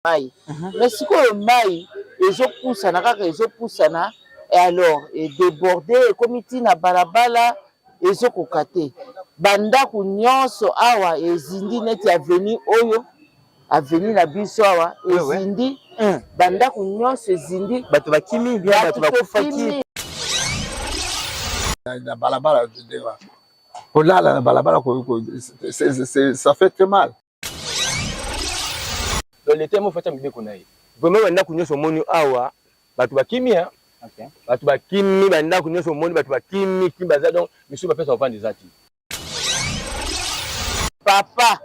mai. Mais si quoi mai, ils ont poussé na kaka ils ont poussé na et alors et débordé comme tina balabala ils ont kokaté. Banda ku nyonso awa ezindi neti avenue oyo avenue na biso awa ezindi banda ku nyonso ezindi bato bakimi bien bato bakufaki na balabala kolala na balabala ça fait très mal. dans l'été mo fata mibeko na ye vraiment banda ku nyonso moni awa bato bakimi hein. OK bato bakimi banda ku nyonso moni bato bakimi kimbaza donc misu ba pesa ofandi zati papa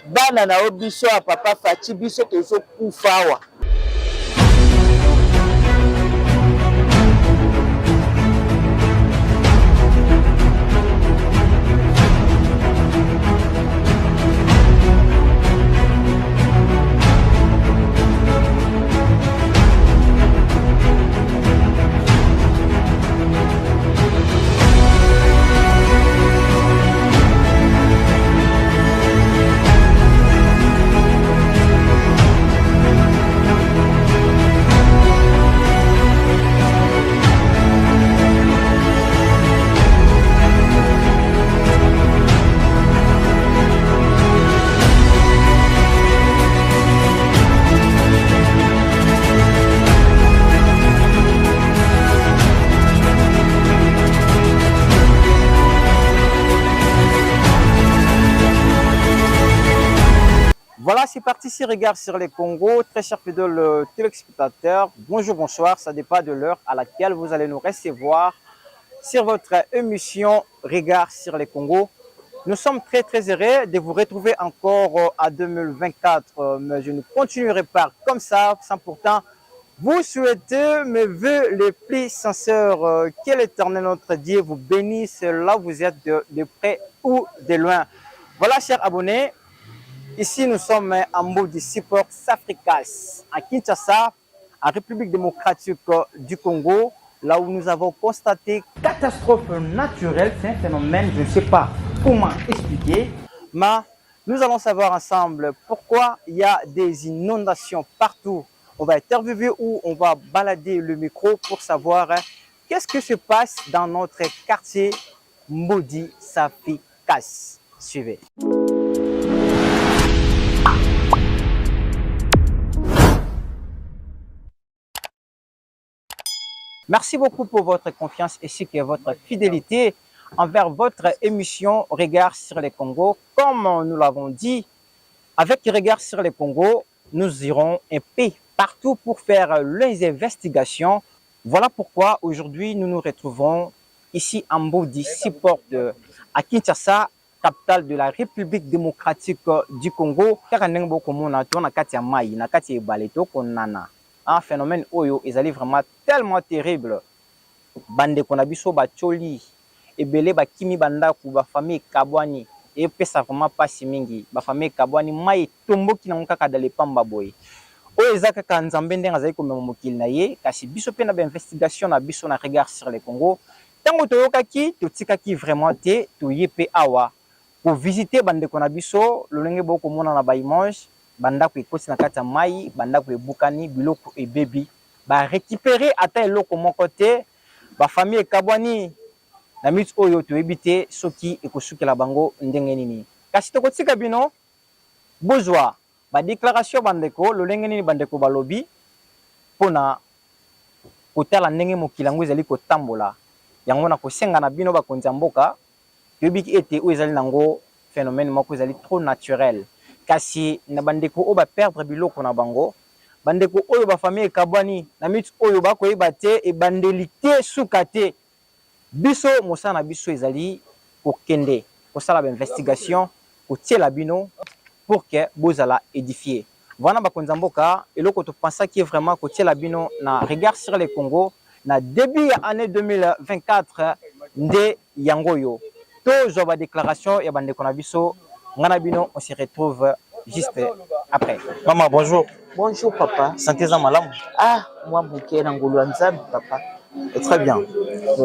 bana na obiso a papa fachi biso tozo kufa awa. Voilà, c'est parti, ici, regarde sur les Congo. Très chers fidèles téléspectateurs, bonjour, bonsoir. Ça dépend de l'heure à laquelle vous allez nous recevoir sur votre émission Regard sur les Congo. Nous sommes très, très heureux de vous retrouver encore à 2024. Mais je ne continuerai pas comme ça, sans pourtant vous souhaiter mes vœux les plus sincères. Que l'Éternel, notre Dieu, vous bénisse là où vous êtes de près ou de loin. Voilà, chers abonnés. Ici, nous sommes en mode du support Safricas, à Kinshasa, en République démocratique du Congo, là où nous avons constaté catastrophe naturelle. C'est un phénomène, je ne sais pas comment expliquer, mais nous allons savoir ensemble pourquoi il y a des inondations partout. On va interviewer ou on va balader le micro pour savoir qu'est-ce qui se passe dans notre quartier Maudit Safricas. Suivez. Merci beaucoup pour votre confiance ainsi que votre fidélité envers votre émission Regard sur les Congo. Comme nous l'avons dit, avec Regard sur les Congo, nous irons un peu partout pour faire les investigations. Voilà pourquoi aujourd'hui nous nous retrouvons ici en Mbodi, support à Kinshasa, capitale de la République démocratique du Congo. Un phénomène oyo ezali vraiment tellement terrible. Bande konabiso bacholi ebele bakimi banda ku ba famille kabwani et pesa vraiment pas mingi ba famille kabwani mai tomboki na kaka dale pamba boy oyo ezaka ka nzambe ndenga zali ko mokili na ye kasi biso pe na ba investigation na biso na Regard sur le Congo tango toyokaki totikaki vraiment te toyepe awa pour visiter bande konabiso lolenge boko mona na ba image banda ko ekosi na kati ya mai banda ko ebukani biloko ebebi ba récupérer ata eloko moko te ba famille kabwani na mit oyo to ebite soki ekosukela bango ndenge nini kasi tokotika bino bozwa ba déclaration bandeko lolenge nini bandeko balobi pona kotala ndenge mokilango ezali kotambola yango na kosenga na bino bakonzi ya mboka toyebiki ete oyo ezali nango phénomène moko ezali trop naturel. Kasi na bandeko o ba perdre biloko na bango bandeko oyo ba famille kabwani na mit oyo ba koyeba te e bandelité sukate biso mosana biso ezali kokende kosala ba investigation kotiela bino pour que bozala édifier. Voilà ba konza mboka eloko to pensa qui est vraiment kotiela bino na Regard sur le Congo na début ya année 2024 nde yangoyo to zo ba déclaration ya bandeko na biso. Nganabino, on se retrouve juste après. Maman, bonjour. Bonjour papa. Santé-en malam. Ah, moi bouquet n'angolo nzambe papa. Très bien.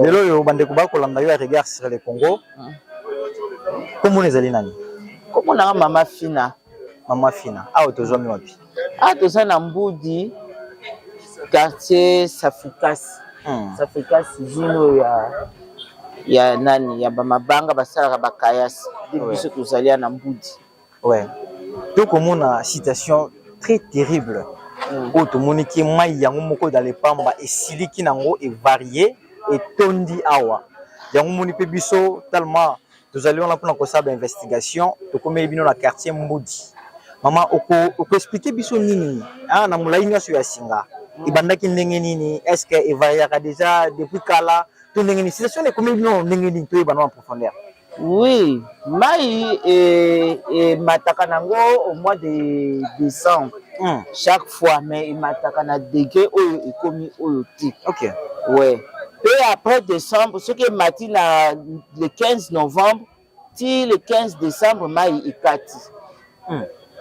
Lelo yo bandeko ba kolanda yo Regard sur le Congo. Comment les alinani? Comment on a maman Fina? Maman Fina. Ah, autozomi wapi? Ah, toza na Mbudi, quartier Safikasi. Safikasi zino ya nani ya bamabanga basalaka bakayasi. Biso tozalia na Mbudi. Ouais. Donc on a une situation très terrible. Où tout le monde qui est yango moko dans les pamba et sili qui nango est varié et tondi awa. Yango moni pe biso tellement nous allions là pour une investigation to comme bino na quartier Mbudi. Maman oko expliquer biso nini ah na mulai nyoso ya singa. Ibandaki ndenge nini est-ce que il va y a déjà depuis kala to ndenge ni situation est comme bino ndenge nini to ibana en profondeur. Oui, mai et matakanango au mois de décembre. Chaque fois, mais il matakana degré oyo et commis oyo ti. OK. Ouais. Et après décembre, ce qui est matin le 15 novembre, ti le 15 décembre, mai ikati.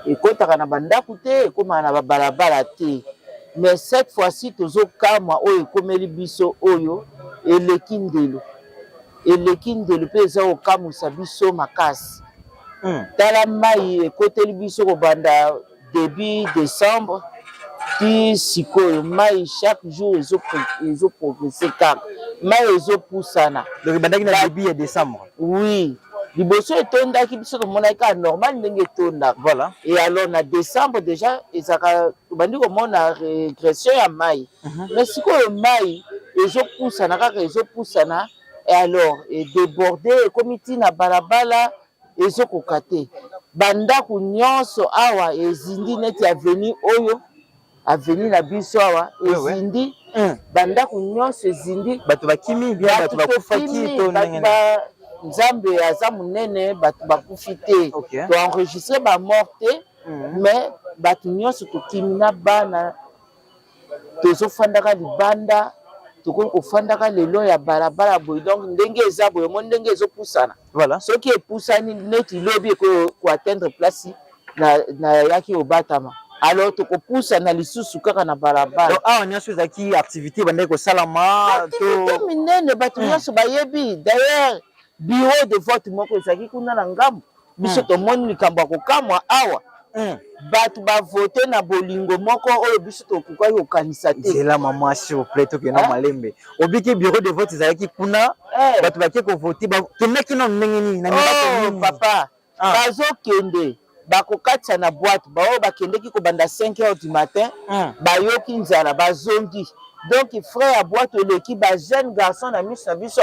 Et quand on a banda koute, comme on a balabala te. Mais cette fois-ci, tozo kama oyo komeli biso oyo et le kindelo. Et le kindelo pe za o kamusa biso makasi. Tala mai ekoteli biso ko banda début décembre. Ti sikoyo mai chaque jour ils ont progressé kaka. Mai ils ont poussana. Donc bandaki na début décembre. Oui. Liboso etondaki biso tomonaki normal ndenge etonda. Voilà. Et alors na décembre déjà ezaka bandi komona régression ya mai. Mais sikoyo mai ezopusana kaka ezopusana et alors et débordé comme tina balabala ezokoka te. Bandako nyonso awa ezindi neti avenue oyo avenue na biso awa ezindi bandako nyonso ezindi bato bakimi bien bato bakufaki to ndenge Nzambe aza munene bato bakufi te. To enregistrer ba mort te mais bato nyonso tokimi na bana tozofandaka libanda tokoki kofandaka lelo ya balabala boye donc ndenge eza boye mo ndenge ezopusana. Voilà. Soki epusani neti lobi ko atteindre place na yaki obatama. Alors tokopusana lisusu kaka na balabala. Donc awa nyonso ezaki activité bandeki kosalama to minene bato nyonso bayebi. D'ailleurs bureau de vote moko ezalaki kuna na ngambo biso tomoni likambo ya kokamwa awa bato bavote na bolingo moko oyo biso tokokaki kokanisa te. C'est là maman s'il vous plaît tokena malembe obiki bureau de vote ezalaki kuna bato bake kovote tondaki na ndenge nini na mibako papa bazokende bakokatisa na boîte baoyo bakendeki kobanda 5h du matin bayoki nzala bazongi. Donc frère à boîte eleki ba jeune garçon na miso na biso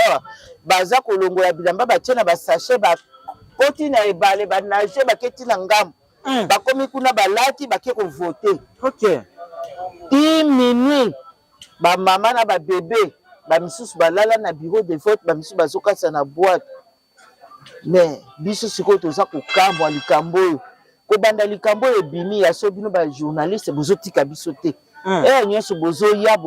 baza kolongola bilamba batie na basachet bakoti na ebale banage baketi na ngambo bakomi kuna balati bake kovote. OK. Ti minuit ba mama na ba bébé ba misusu balala na bureau de vote ba misusu bazokatisa na boîte. Mais biso siko toza kokambwa likambo oyo kobanda likambo ebimi ya so bino ba journaliste bozotika biso te. Nyonso bozoya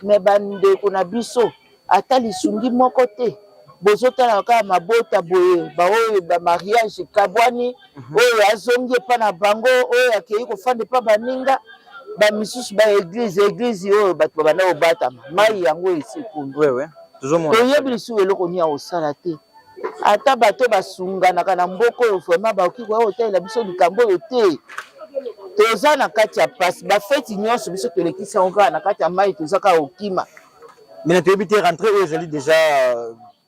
mais bandeko na biso ata lisungi moko te bozotala kaka mabota boye baoyo ba mariage kabwani oyo azongi epa na bango oyo akei kofanda epa baninga bamisusu ba église oyo bato babanda kobatama mai yango esekundu. Toyebi lisusu eloko nini ya kosala te ata bato basunganaka na mboka oyo vraimen bakoki koya kotalela biso likambo oyo te. Toza na kati ya pasi bafeti nyonso biso tolekisa yango kaka na kati ya mai toza kaka okima. Mais toyebi te rentré oyo ezali déjà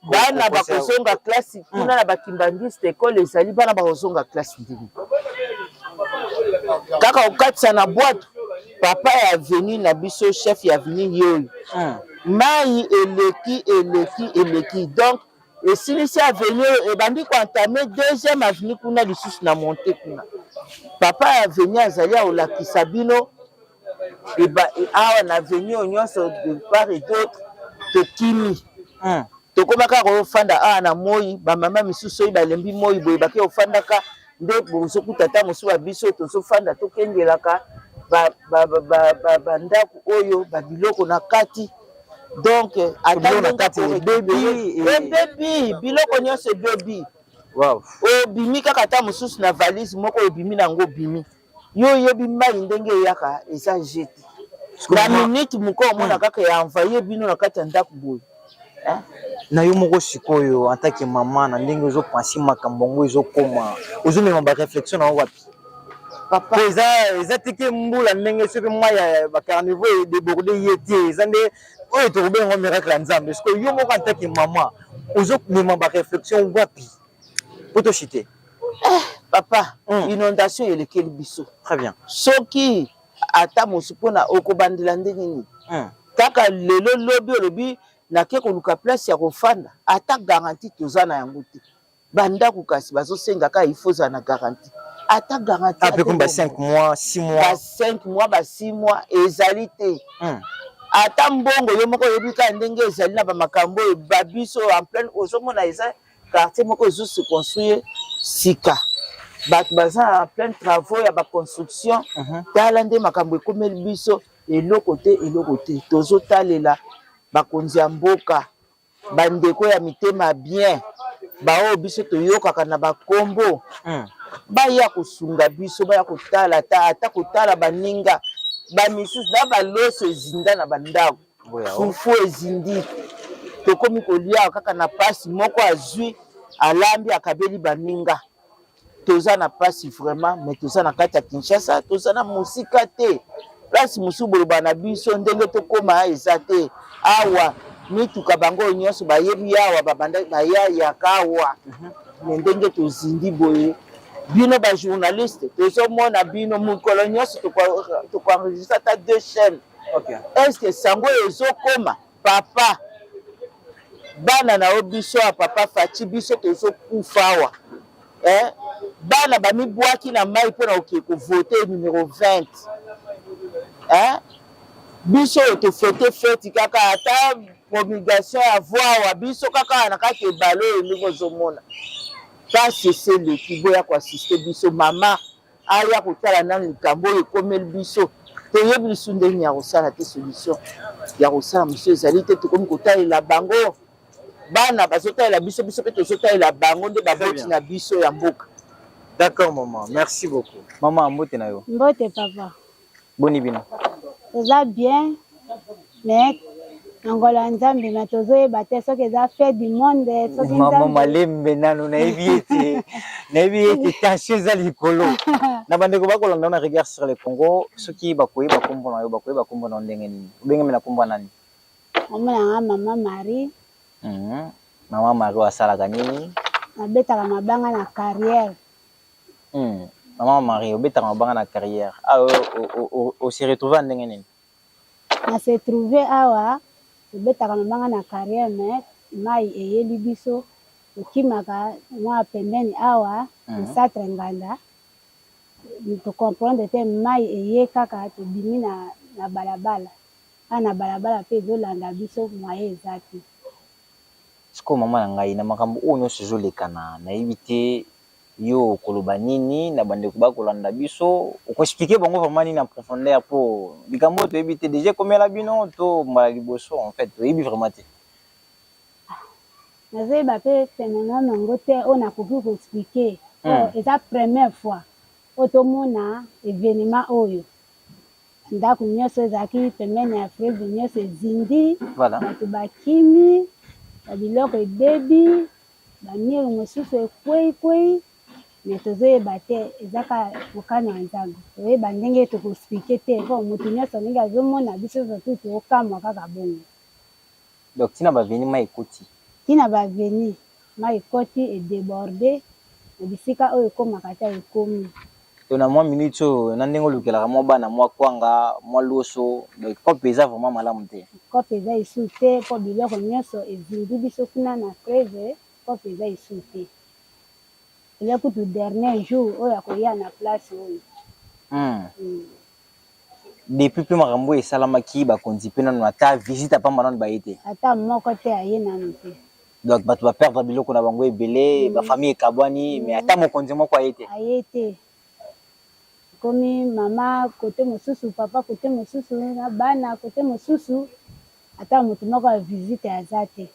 bana bakozonga classe kuna na bakimbangiste ekole ezali bana bakozonga classe ndini kaka okatisa na boîte papa ya avenue na biso chef ya avenue yoyo mai eleki donc esilisi avenue ebandi koentame deuxième avenue kuna lisusu na monte kuna papa ya avenue azali aolakisa bino awa na avenue oyo nyonso de part et d'autre tokimi tokomaka kofanda awa na moi bamama misusu oyo balembi moi boye bake ofandaka nde bozokuta ta mosusu ya biso tozofanda tokengelaka bandako oyo babiloko na kati donc bebi biloko nyonso bebi obimi kaka ta mosusu na valise moko obimi nango obimi yo oyebi mai ndenge eyaka eza jete na minute moko omona kaka ya envaye bino na kati ya ndako boye. Na yo moko sikoyo en tant que maman na ndenge ozopensi makambo ngo ezokoma ozomema ba réflexion na wapi? papa eza teke mbula ndenge soki mwa ya bacarnivaux edéborde ye te eza nde oyo tokobenga miracle ya nzambe parce que yo moko antaki mama ozomema baréflexion wapi po toshite papa inondation elekeli biso très bien soki ata mosu mpona okobandela ndenge nini kaka lelo lobi olobi nake koluka place ya kofanda ata garanti toza na yango te bandako kasi bazosengaka ifo ozala na garanti ata garanti ape comme 5 mois 6 mois 5 mois 6 mois ezali te ata mbongo yo moko oyebi kaka ndenge ezali na bamakambo oyo babiso en pleine ozomona eza quartier moko ezose construire sika bato baza en pleine travaux ya baconstruction tala nde makambo ekomeli biso eloko te tozotalela bakonzi ya mboka bandeko ya mitema bien baoyo biso toyokaka na bakombo baya kosunga biso baya kotala ata kotala baninga bamisusu na baloso ezinda na bandako fufu ezindi tokomi kolia kaka na pasi moko azwi alambi akabeli baninga toza na pasi vraiment mais toza na kati ya Kinshasa toza na mosika te place mosusu boloba na biso ndenge tokoma eza te awa mituka bango nyonso bayebi awa babanda bayayaka awa me ndenge tozindi boye bino bajournaliste tozomona bino mokolo nyonso tokoenregistre ata 2 chaînes est-ce que sango ezokoma papa bana na yo biso ya papa faci biso tozokufa awa bana bamibwaki na mai mpona oke kovote numéro 20 biso oyo tofote feti kaka ata promulgation ya voawa biso kaka na kati ebale oyo ndenge ozomona pasi eseleki boya koasiste biso mama aya kotala nani likambo oyo ekomeli biso toyebi lisu ndenge ya kosala te solution ya kosala mosu ezali te tokomi kotalela bango bana bazotalela biso biso mpe tozotalela bango nde baboti na biso ya mboka. D'accord maman, merci beaucoup. Maman, mbote na yo. Mbote papa. Boni bino. Eza bien, mais Angola nzambe na tozoyeba te soki eza fait du monde soki maman malembe nano nayebi ete tension eza likolo na bandeko bakolanda na regard sur le Congo soki bakoyeba kombo na yo bakoyeba kombo na ndenge nini obengami na kombo nani omona mama Marie mama Marie asalaka nini abetaka mabanga na carrière Maman Marie, obetaka mabanga na carrière. On s'est retrouvé ndenge nini? On s'est trouvé awa, obetaka mabanga na carrière mais mai eyeli biso okimaka mwa pembeni awa esatre nganda. To comprendre te mai eye kaka tobimi na balabala. Na balabala pe ezolanda biso moye eza te. Siko mama na ngai na makambo oyo nyonso ezolekana nayebi te yo koloba nini na bandeko bakolanda biso okoexplike bango vraiment nini en profondeur po likambo toyebi te déjà komela bino to mbala liboso en fait toyebi vraiment te nazoyeba pe phénomène nango te oyo nakoki koexplike eza première fois oyo tomona événement oyo ndako nyonso ezalaki pembeni ya fleuve nyonso ezindi bato bakimi babiloko ebebi bamire mosusu ekweyikwei mais tozoyeba te ezaka mokano ya nzambe toyeba ndenge tokoexplike te po moto nyonso ndenge azomona biso surtout tokamwa kaka bongo donc tina baveni mai ekoti tina baveni mai ekoti edéborde na bisika oyo ekomaka te ekomi to na mwa minute oyo na ndenge olukelaka mwa bana mwa kwanga mwa loso donc kope eza vraiment malamu te kope eza esu te mpo biloko nyonso ezindi biso kuna na fleuve kope eza esu te ele kutu dernier jour oyo akoya na place oyo depuis mpe makambo esalamaki bakonzi mpe nano ata visite apamba nano baye te ata moko te aye nano te donc bato baperdre biloko na bango ebele bafamille ekabwani mais ata mokonzi moko aye te aye te komi mama kote mosusu papa kote mosusu na bana kote mosusu ata moto moko ya visite aza te.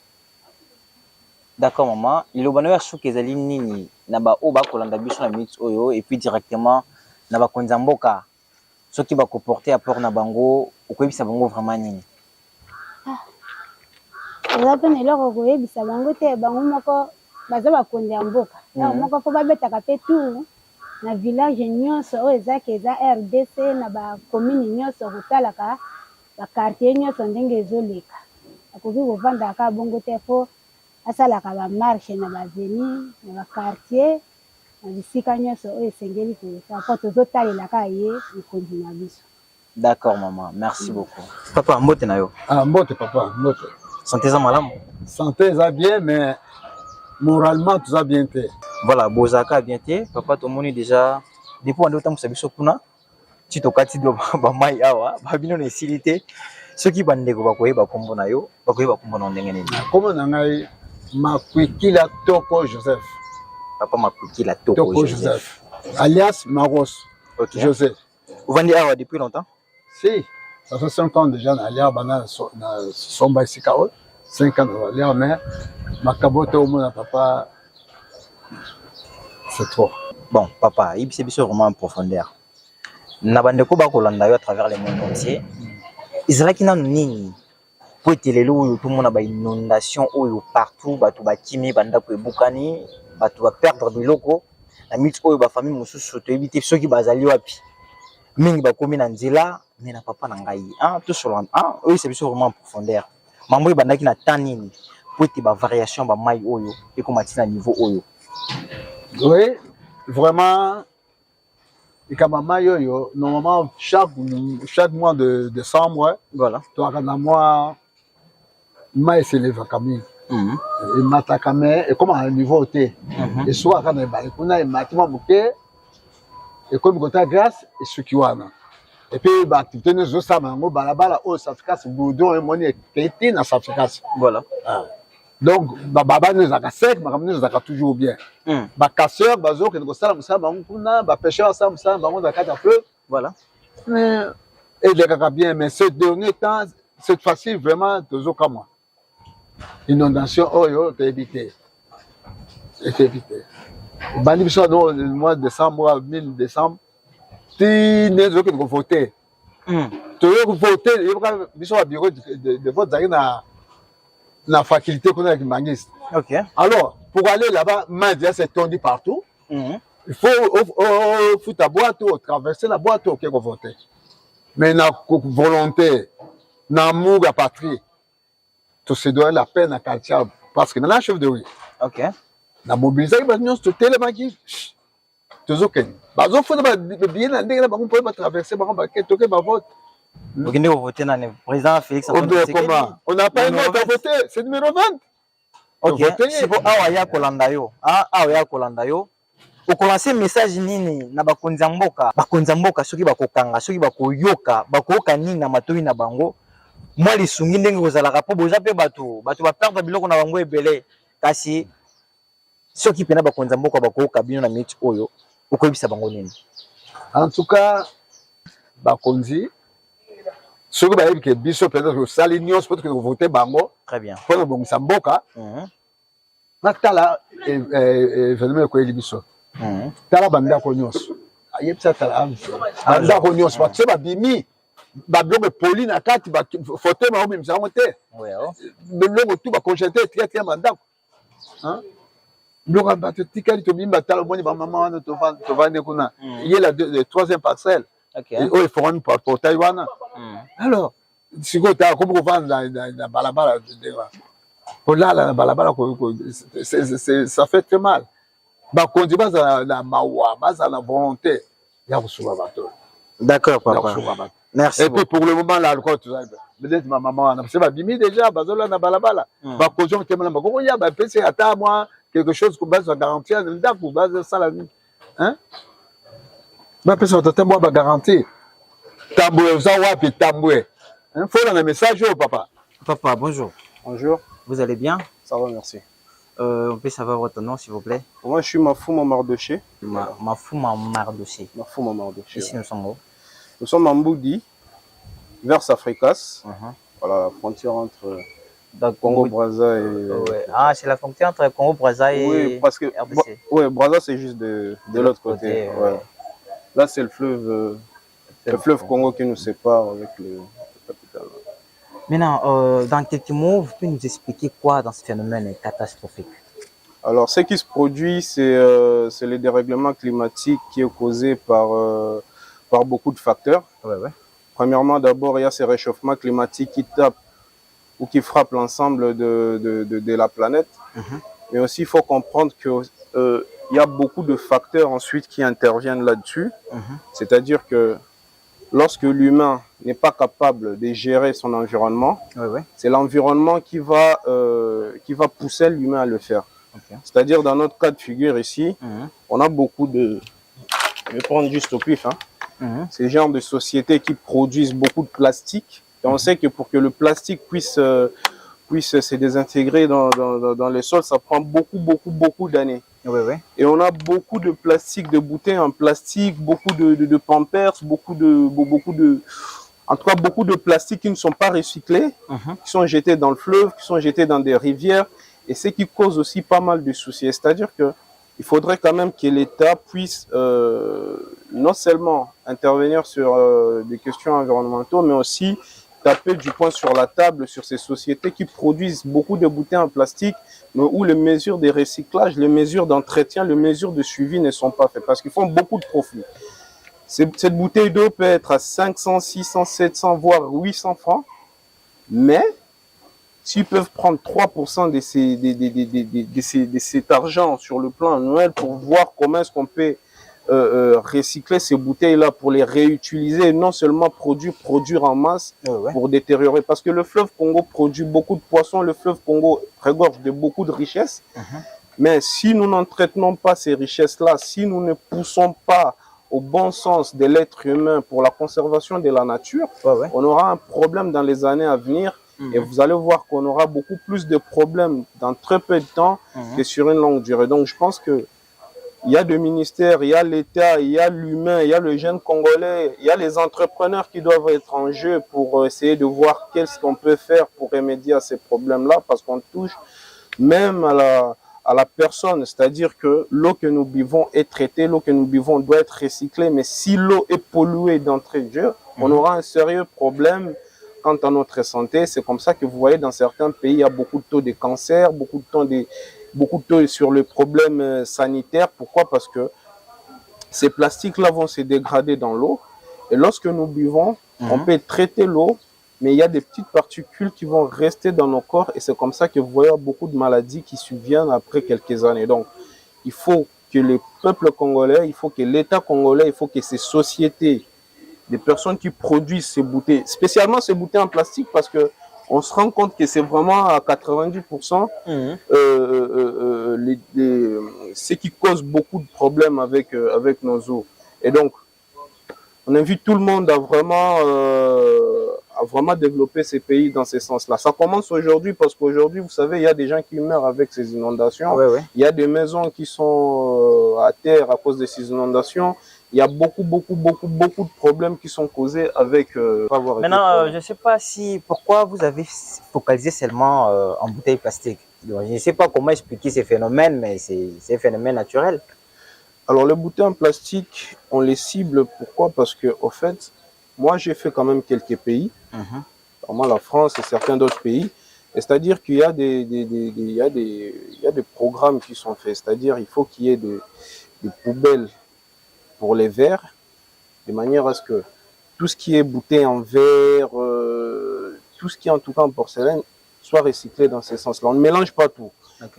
D'accord maman, liloba na yo suki ezali nini na ba oyo bakolanda biso na minute oyo et puis directement na bakonzi mboka soki bakoporte apport na bango okoyebisa bango vraiment nini? Eza pe eloko koyebisa bango te bango moko baza bakonzi ya mboka moko mpo babetaka pe tu na village nyonso oyo ezaki eza RDC na bacommune nyonso kotalaka bakartier nyonso ndenge ezoleka akoki kovanda kaka bongo te mpo asalaka bamarshe na baveni na bakartier na bisika nyonso oyo esengeli koleka mpo tozotalela kaka ye mokonzi na biso. D'accord maman, merci beaucoup. Papa, mbote na yo. Ah, mbote papa, mbote. Santé za malamu. Santé ça bien, mais moralement tout ça bien te. Voilà, bozaka bien te. Papa tomoni déjà depuis on doit musa biso kuna. Ti tokati do ba mai awa, ba bino na silité. Soki bandeko bakoyeba kombo na yo, bakoyeba kombo na ndenge nini. Kombo na ngai Makwikila Toko Joseph. Papa Makwikila Toko Joseph. Alias Maros. Ok. Joseph. Vous vendez awa depuis longtemps? Si, ça fait 5 ans déjà dans l'air, dans Somba ici, 5 ans dans l'air, mais ma cabote au monde, papa, c'est trop. Bon, papa, il s'est vraiment en profondeur. Nabandeko ba kolanda yo à travers le monde entier. Israki na nini? Pour telelo tout le monde a ba inondation oyo partout, batu ba kimi banda ko ebukani, batu ba perdre biloko. Na mit oyo ba famille mususu to ebite soki bazali wapi. Mingi ba komi na nzela, mais na papa na ngai. Ah, tout sur ah, oui, c'est vraiment en profondeur. Mambo banda ki na tanini. Pour te ba variation ba mai oyo et comme na niveau oyo. Oui, vraiment. Et quand maman yo, normalement chaque mois de décembre, Voilà. toi quand la mois mai s'élève à Camille. Et mata kamé et comme à niveau T. Et soit quand les balcons et matima bouquet et comme gota grâce et ce qui wana. Et puis bah tu tenais juste ça mango balabala oh ça fait casse boudon et monnaie pété na ça fait casse. Voilà. Donc baba nous a sec mais nous a toujours bien. Ba casseur bazo que nous ça ça bango kuna ba pêcheur ça bango da carte à fleuve. Voilà. Et les gars bien mais ce dernier temps cette fois-ci vraiment toujours comme moi. Inondation oh yo t'es évité. C'est évité. Bandi biso dans le mois de décembre 1000 décembre ti nezo que nous voter. Tu veux voter il va biso au bureau de vote na faculté qu'on a avec Mangis. OK. Alors, pour aller là-bas, Mandia s'est tendu partout. Il faut foutre la boîte ou traverser la boîte ou quelque voter. Mais na volonté, na amour à patrie, tout se doit la peine à quartier parce que dans la chef de rue. OK. Na mobiliser les gens sur télémagi. Toujours que bazo faut bien na ndenge ba peut pas traverser ba toquer ba vote. Vous venez voter dans le président Félix Antoine Tshisekedi. On n'a pas une note à voter, c'est numéro 20. OK. Si vous awaya kolanda yo, awaya kolanda yo. Vous commencez message nini na bakonzi mboka soki bakokanga soki bakoyoka bakoyoka nini na matoyi na bango. Moi lisungi ndenge kozalaka po boza pe bato ba perdre biloko na bango ebele kasi soki pena bakonzi mboka bakoyoka bino na miti oyo okoyebisa bango nini. En tout cas bakonzi soki bayebi ke biso peut-être osali nyonso peut-être que voter bango très bien mpo na bongisa mboka natala événement ekoyeli biso tala bandako nyonso ayebisa tala bandako nyonso bato so babimi babiloko epoli na kati fauteuil bango bimisa yango te biloko tu bacongete etikati ya bandako biloko bato tikali tobimi batala omoni bamama wana tovandi kuna ye la troisième parcelle oyo efongami portail wana. Alors sikoyo tala komi kovanda na balabala kolala na balabala ça fait très mal. Bakonzi bazala na mawa bazala na volonté ya kosuba bato. D'accord papa. Merci. Et puis pour le moment là encore tout ça peut-être ma maman ana c'est babimi déjà bazola na balabala bakonzi on temana bakoko ya ba pese ata moi quelque chose que base garantir ndako base ça la hein ba pese ata moi ba garantir tamboué ça wapi tamboué hein faut un message au papa. Papa bonjour. Bonjour. Vous allez bien? Ça va, merci. On peut savoir votre nom, s'il vous plaît? Moi, je suis Mafouma Mardoché. Mafouma Mardoché. Mafouma Mardoché. Ici, nous sommes où? Nous sommes à Mboudi, vers Safricas. Voilà, la frontière entre Congo-Brazza et... Ouais. Ah, c'est la frontière entre Congo-Brazza et oui, parce que RDC. Oui, Brazza, c'est juste de l'autre côté. Ouais. Là, c'est le fleuve Congo qui nous sépare avec le capital. Maintenant, dans quelques mots, vous pouvez nous expliquer quoi dans ce phénomène catastrophique? Alors, ce qui se produit, c'est le dérèglement climatique qui est causé par beaucoup de facteurs. Ouais, ouais. Premièrement, d'abord, il y a ces réchauffements climatiques qui tapent ou qui frappent l'ensemble de la planète. Mais aussi, il faut comprendre qu'il y a beaucoup de facteurs ensuite qui interviennent là-dessus. C'est-à-dire que lorsque l'humain n'est pas capable de gérer son environnement, c'est l'environnement qui va pousser l'humain à le faire. C'est-à-dire, dans notre cas de figure ici, on a beaucoup de... Je vais prendre juste au pif, ces genres de sociétés qui produisent beaucoup de plastique. Et on sait que pour que le plastique puisse se désintégrer dans les sols, ça prend beaucoup d'années. Et on a beaucoup de plastique, de bouteilles en plastique, beaucoup de Pampers, en tout cas beaucoup de plastiques qui ne sont pas recyclés, qui sont jetés dans le fleuve, qui sont jetés dans des rivières, et ce qui cause aussi pas mal de soucis. C'est-à-dire que il faudrait quand même que l'État puisse non seulement intervenir sur des questions environnementales, mais aussi taper du poing sur la table sur ces sociétés qui produisent beaucoup de bouteilles en plastique, mais où les mesures de recyclage, les mesures d'entretien, les mesures de suivi ne sont pas faites parce qu'ils font beaucoup de profit. Cette bouteille d'eau peut être à 500, 600, 700, voire 800 francs, mais s'ils peuvent prendre 3% de cet argent sur le plan annuel pour voir comment est-ce qu'on peut recycler ces bouteilles-là pour les réutiliser et non seulement produire en masse pour détériorer. Parce que le fleuve Congo produit beaucoup de poissons, le fleuve Congo regorge de beaucoup de richesses, mais si nous n'entretenons pas ces richesses-là, si nous ne poussons pas au bon sens de l'être humain pour la conservation de la nature, on aura un problème dans les années à venir. Et vous allez voir qu'on aura beaucoup plus de problèmes dans très peu de temps que sur une longue durée. Donc je pense que il y a des ministères, il y a l'État, il y a l'humain, il y a le jeune Congolais, il y a les entrepreneurs qui doivent être en jeu pour essayer de voir qu'est-ce qu'on peut faire pour remédier à ces problèmes-là, parce qu'on touche même à la personne, c'est-à-dire que l'eau que nous buvons est traitée, l'eau que nous buvons doit être recyclée, mais si l'eau est polluée d'entrée de jeu, on aura un sérieux problème quant à notre santé. C'est comme ça que vous voyez dans certains pays, il y a beaucoup de taux de cancer, beaucoup de taux sur le problème sanitaire. Pourquoi? Parce que ces plastiques-là vont se dégrader dans l'eau. Et lorsque nous buvons, on peut traiter l'eau, mais il y a des petites particules qui vont rester dans nos corps. Et c'est comme ça que vous voyez beaucoup de maladies qui surviennent après quelques années. Donc, il faut que le peuple congolais, il faut que l'État congolais, il faut que ces sociétés, des personnes qui produisent ces bouteilles, spécialement ces bouteilles en plastique, parce que on se rend compte que c'est vraiment à 90% ce qui cause beaucoup de problèmes avec nos eaux. Et donc, on invite tout le monde à vraiment développer ces pays dans ce sens-là. Ça commence aujourd'hui parce qu'aujourd'hui, vous savez, il y a des gens qui meurent avec ces inondations. Il y a des maisons qui sont à terre à cause de ces inondations. Il y a beaucoup de problèmes qui sont causés avec... Maintenant, je ne sais pas pourquoi vous avez focalisé seulement en bouteilles plastiques. Donc, je ne sais pas comment expliquer ces phénomènes, mais c'est un phénomène naturel. Alors, les bouteilles en plastique, on les cible. Pourquoi? Parce que, au fait, moi, j'ai fait quand même quelques pays, notamment la France et certains d'autres pays. C'est-à-dire qu'il y a des programmes qui sont faits. C'est-à-dire qu'il faut qu'il y ait des poubelles pour les verres, de manière à ce que tout ce qui est bouteille en verre, tout ce qui est en tout cas en porcelaine, soit recyclé dans ce sens-là. On ne mélange pas tout.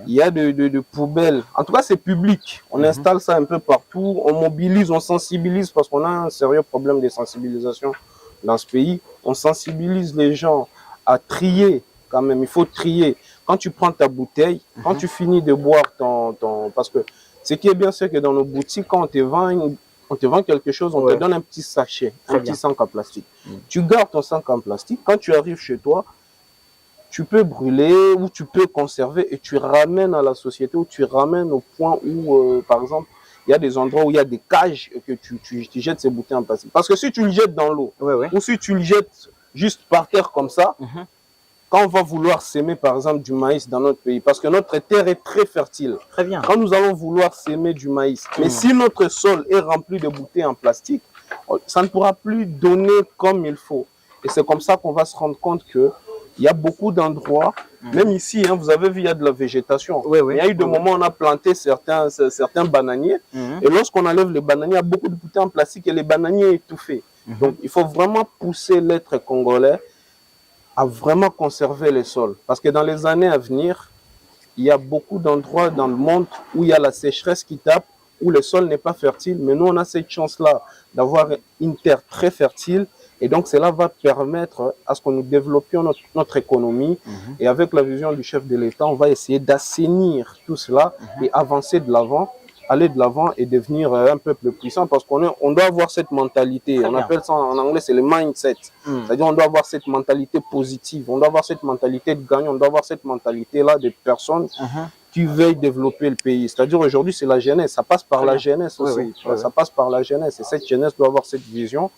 Il y a de poubelles, en tout cas c'est public, on installe ça un peu partout, on mobilise, on sensibilise, parce qu'on a un sérieux problème de sensibilisation dans ce pays. On sensibilise les gens à trier quand même, il faut trier. Quand tu prends ta bouteille, quand tu finis de boire parce que ce qui est bien, c'est que dans nos boutiques, quand on te vend quelque chose, on te donne un petit sachet, un petit sac en plastique. Tu gardes ton sac en plastique, quand tu arrives chez toi, tu peux brûler ou tu peux conserver et tu ramènes à la société, ou tu ramènes au point où, par exemple, il y a des endroits où il y a des cages et que tu jettes ces bouteilles en plastique. Parce que si tu le jettes dans l'eau, ou si tu le jettes juste par terre comme ça, quand on va vouloir s'aimer, par exemple, du maïs dans notre pays, parce que notre terre est très fertile. Très bien. Quand nous allons vouloir s'aimer du maïs, mais si notre sol est rempli de bouteilles en plastique, ça ne pourra plus donner comme il faut. Et c'est comme ça qu'on va se rendre compte que il y a beaucoup d'endroits, même ici, hein, vous avez vu, il y a de la végétation. Oui, oui. Il y a eu des moments où on a planté certains bananiers, et lorsqu'on enlève les bananiers, il y a beaucoup de bouteilles en plastique et les bananiers étouffés. Donc, il faut vraiment pousser l'être congolais à vraiment conserver les sols. Parce que dans les années à venir, il y a beaucoup d'endroits dans le monde où il y a la sécheresse qui tape, où le sol n'est pas fertile, mais nous, on a cette chance-là d'avoir une terre très fertile, et donc cela va permettre à ce que nous développions notre économie, et avec la vision du chef de l'État, on va essayer d'assainir tout cela et avancer de l'avant, aller de l'avant et devenir un peuple puissant, parce on doit avoir cette mentalité, on appelle ça en anglais, c'est le mindset, c'est-à-dire on doit avoir cette mentalité positive, on doit avoir cette mentalité de gagnant, on doit avoir cette mentalité-là de personnes qui veuillent développer le pays. C'est-à-dire aujourd'hui, c'est la jeunesse, ça passe par la jeunesse aussi, ça passe par la jeunesse, et cette jeunesse doit avoir cette vision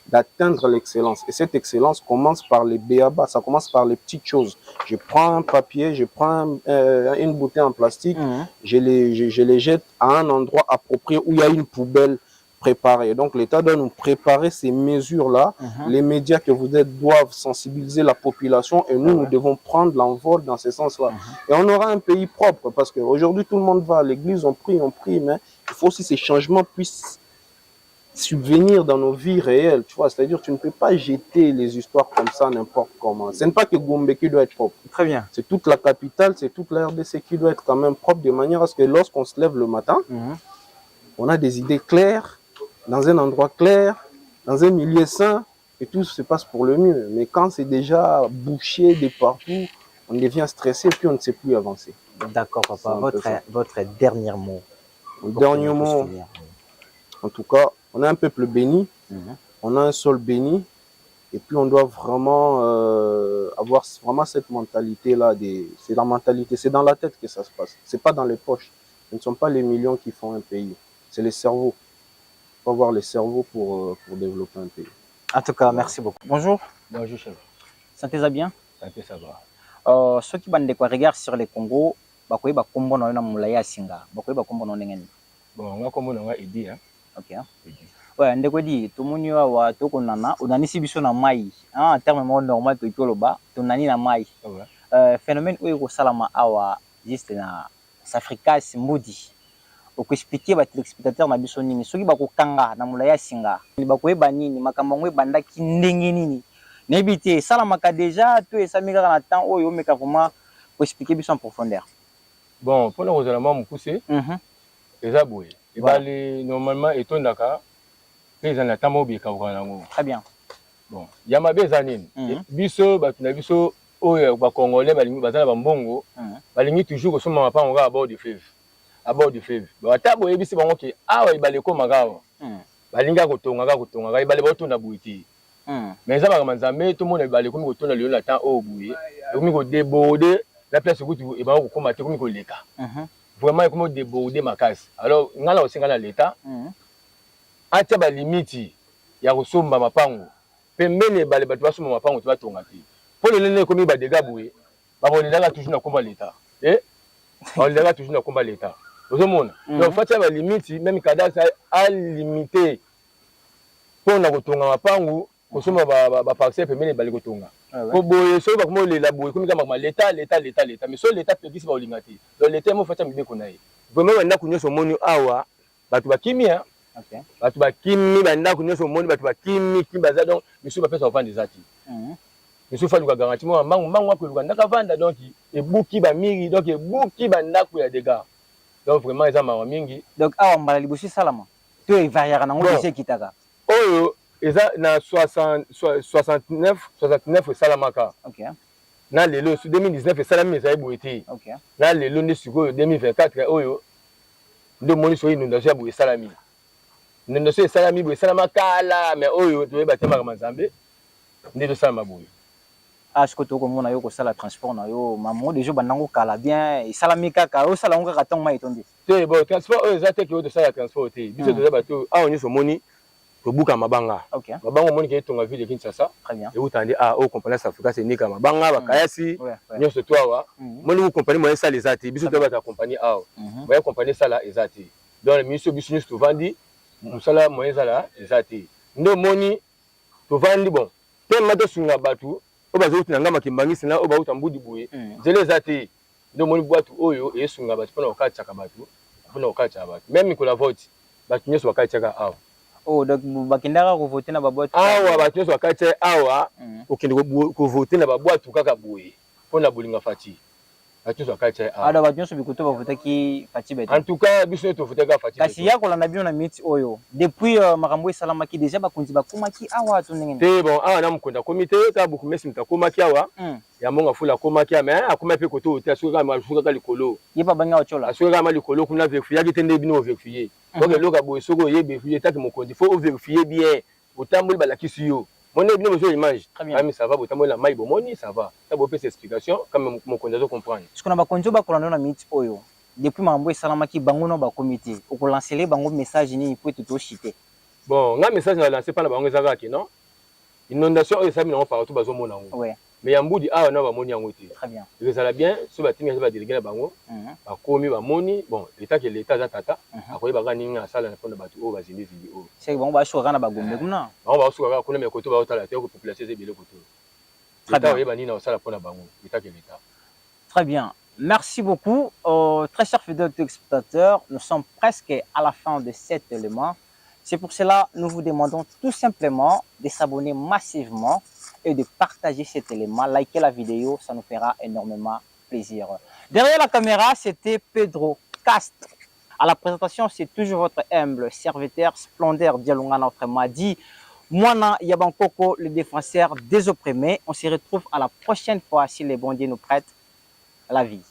d'atteindre l'excellence. Et cette excellence commence par les béabas, ça commence par les petites choses. Je prends un papier, je prends une bouteille en plastique, je les jette à un endroit approprié où il y a une poubelle préparée. Donc l'État doit nous préparer ces mesures-là. Les médias que vous êtes doivent sensibiliser la population, et nous devons prendre l'envol dans ce sens-là. Et on aura un pays propre, parce qu'aujourd'hui tout le monde va à l'église, on prie, mais il faut aussi que ces changements puissent subvenir dans nos vies réelles, tu vois, c'est-à-dire tu ne peux pas jeter les histoires comme ça n'importe comment. Ce n'est pas que Gombe qui doit être propre. Très bien. C'est toute la capitale, c'est toute la RDC qui doit être quand même propre, de manière à ce que lorsqu'on se lève le matin, on a des idées claires, dans un endroit clair, dans un milieu sain, et tout se passe pour le mieux. Mais quand c'est déjà bouché de partout, on devient stressé, puis on ne sait plus avancer. D'accord, papa. Votre dernier mot. Dernier mot, en tout cas, on a un peuple béni, on a un sol béni, et puis on doit vraiment avoir vraiment cette mentalité-là. C'est la mentalité, c'est dans la tête que ça se passe, c'est pas dans les poches. Ce ne sont pas les millions qui font un pays, c'est les cerveaux. Il faut avoir les cerveaux pour développer un pays. En tout cas, merci beaucoup. Bonjour. Bonjour, chef. Sentez-vous bien? Santé, ça va. Ceux qui bandent regard sur le Congo, bakoye ba kombo na na mulaya singa, bakoye ba kombo na ngeni. Bon, on va kombo na Edi, hein. OK. Ouais, ndeko di tomoni wa tokonana, onanisi biso na mai. En terme normal to koloba, tonani na mai. Phénomène oyo ko salama awa juste na Africa Simbudi. Oko expliquer ba téléspectateurs na biso nini, soki bakokanga na mulaya singa. Bakoyeba nini, makambo ngwe bandaki ndenge nini. Nebité salamaka déjà to esamika na temps oyo meka vraiment ko expliquer biso en profondeur. Bon, pour le raisonnement mukuse, eza boye. Et bah normalement etondaka les en attendant bika wanango. Très bien. Bon, yama bezanine. Biso batuna biso oyo ba congolais balingi bazala ba mbongo, balingi toujours ko soma mapa nga à bord du fleuve. À bord du fleuve. Ba tabo yebisi bango ke awa ibale ko magawa. Balinga ko tonga ibale ba tona buiti. Mais ça va comme Nzambe tout le monde ibale ko mi ko tona le na temps o buye. Ko ko déborder la place ko e ba ko komate ko mi ko leka. Vraiment comment déborder ma casse. Alors ngala aussi ngala l'état. Atia ba limite ya kosomba mapango. Pembene bale batu basomba mapango tu va tonga ti. Pour le nene komi ba dégâts boué. Ba bolidaka toujours na komba l'état. On bolidaka toujours na komba l'état. Vous monde. Donc fatia ba limite même cadastre a limité. Pour na kotonga mapango, kosomba ba parcelle pembene bale kotonga. Ko boye so ba komo le la boye komi kama l'état. Mais so l'état peut dire ba olingati. Donc l'état mo fatia mibeko na ye. Vraiment wanda kunyoso moni awa batu bakimia. OK. Batu bakimi banda kunyoso moni batu bakimi kimbaza donc misu ba pesa ofandi zati. Misu fa luka garanti mo mangu ko luka ndaka vanda donc ebuki ba miri donc ebuki banda ko ya dégâts. Donc vraiment eza mawa mingi. Donc awa mbala libosi salama. To e variera nango dise kitaka. Oyo eza na 69 salamaka. OK. Na lelo su 2019 salami eza eboete. OK. Na lelo ndi sikoyo 2024 oyo ndo moni so inondation ya boye salami. Inondation ya salami boye salama kala mais oyo to yeba tema kama Nzambe ndi to salama boye. Est-ce que to komona yo ko sala transport na yo mamo déjà banango kala bien et salami kaka o sala ngo kaka mai tondi. Te bon transport oyo za te ki o to sala transport te. Biso to bato awo nyoso moni to buka mabanga. OK. Mabanga moni ke tonga ville de Kinshasa. Très bien. Et utandi o compagnie Africa c'est nika mabanga bakayasi. Nyoso to awa. Moni ku compagnie moyen sala ezati biso to bata compagnie awa. Moyen compagnie sala ezati. Donc le ministre biso to vandi musala moyen sala ezati. Ndo moni to vandi bon. Te mato sunga batu oyo bazouti na ngama kimbangisi na oyo bauta mbudi boye nzela eza te nde omoni bwatu oyo esunga bato mpona kokatisa bato mpona kokatisa bato même mikolo ya vote bato nyonso bakatisiaka awa Oh, donc bakendaka kovote na baboîte awa bato nyonso bakatisa awa okende kovote na babwatu kaka boye mpona bolinga fati bato nyonso bakatisa awa ada bato nyonso bikutu bavotaki Fati Bete en tout cas biso nde tovotaka fati kasi ya kolanda bino na minute oyo depuis makambo esalamaki déjà bakonzi bakomaki awa to ndenge te bon awa na mokonzi akomi te kaka bokumesi moto akomaki awa ya mbongo afula akomaki awa mais akomaki mpe kote oyo te asuki kaka likolo ye pa bangi aocola asuki kaka ma likolo kuna verifiyaki te nde bino overifie donc eloko ya boye soki oyebi etaki mokonzi fo overifie bien otamboli balakisi yo moni bino besoin image ami ça va botamboli na mai bomoni ça va ta bopesa explication comme mokonzi azocomprendre sikoyo na bakonzi oyo bakolanda na minute oyo depuis makambo esalamaki bango no bakomi te okolancele bango message nini po ete toshite bon nga message na lancé mpa na bango eza kaka non inondation oyo esami nango partout bazomona yango mais ya mbudi awa na bamoni yango te ezala bien so batimi eza badelege na bango bakomi bamoni bon leta ke leta aza tata akoyebaka nini asala mpona bato oyo bazindizindi oyo seke bango basuka kaka na bagombe kuna bango basuka kaka kuna me koto baotala te population eza ebele koto leta oyeba nini osala mpona bango leta ke leta. Très bien. Merci beaucoup. Très chers fidèles téléspectateurs, nous sommes presque à la fin de cet élément. C'est pour cela que nous vous demandons tout simplement de s'abonner massivement et de partager cet élément. Likez la vidéo, ça nous fera énormément plaisir. Derrière la caméra, c'était Pedro Cast. À la présentation, c'est toujours votre humble serviteur Splendeur Dialunga notre Madi. Moana Yabankoko, le défenseur des opprimés. On se retrouve à la prochaine fois si les bons dieux nous prêtent la vie.